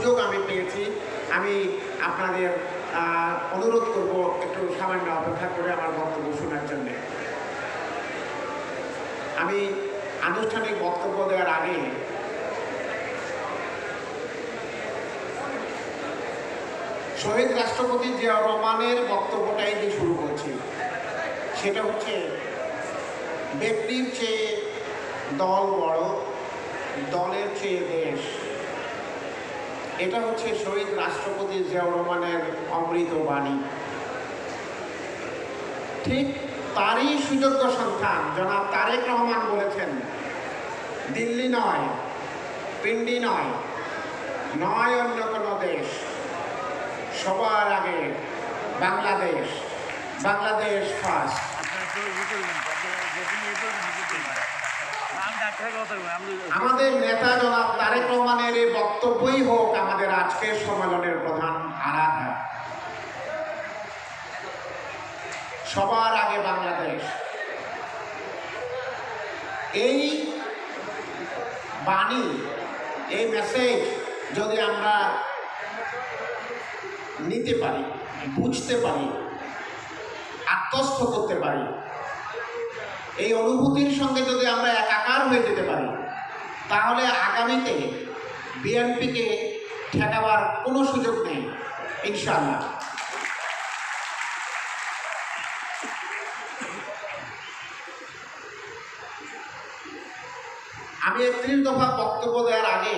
সুযোগ আমি পেয়েছি। আমি আপনাদের অনুরোধ করব একটু সামান্য অপেক্ষা করে আমার বক্তব্য শোনার জন্যে। আমি আনুষ্ঠানিক বক্তব্য দেওয়ার আগে শহীদ রাষ্ট্রপতি জিয়াউর রহমানের বক্তব্যটাই দিয়ে শুরু করছি। সেটা হচ্ছে, ব্যক্তির চেয়ে দল বড়, দলের চেয়ে দেশ। এটা হচ্ছে শহীদ রাষ্ট্রপতি জিয়াউর রহমানের অমৃত বাণী। ঠিক তারই সুযোগ্য সন্তান জনাব তারেক রহমান বলেছেন, দিল্লি নয়, পিন্ডি নয়, নয় অন্য কোনো দেশ, সবার আগে বাংলাদেশ, বাংলাদেশ ফার্স্ট। আমাদের নেতা জনাব তারেক রহমানের এই বক্তব্যই হোক আমাদের আজকের সম্মেলনের প্রধান আরাধনা। সবার আগে বাংলাদেশ, এই বাণী, এই মেসেজ যদি আমরা নিতে পারি, বুঝতে পারি, আত্মস্থ করতে পারি, এই অনুভূতির সঙ্গে যদি আমরা একাকার হয়ে যেতে পারি, তাহলে আগামীতে বিএনপিকে ঠেকাবার কোনো সুযোগ নেই ইনশাআল্লাহ। আমি 31 দফা বক্তব্য দেওয়ার আগে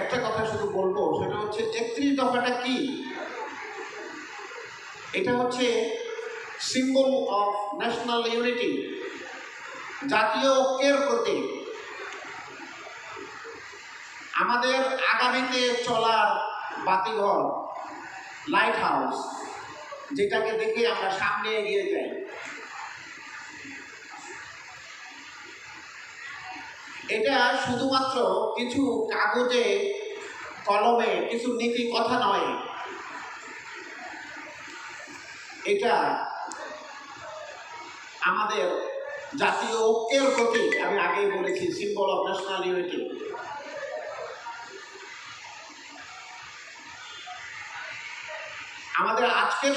একটা কথা শুধু বলবো, সেটা হচ্ছে 31 দফাটা কি? এটা হচ্ছে সিম্বল অফ ন্যাশনাল ইউনিটি, জাতীয় ঐক্যের প্রতীক। আমাদের আগামীতে চলার বাতিঘর, লাইট হাউস, যেটাকে দেখে আমরা সামনে এগিয়ে যাই। এটা শুধুমাত্র কিছু কাগজে কলমে কিছু নীতি কথা নয়, এটা আমাদের জাতীয় ঐক্যের প্রতীক। আমি আগেই বলেছি, সিম্বল অফ ন্যাশনাল ইউনিটি। আমাদের আজকের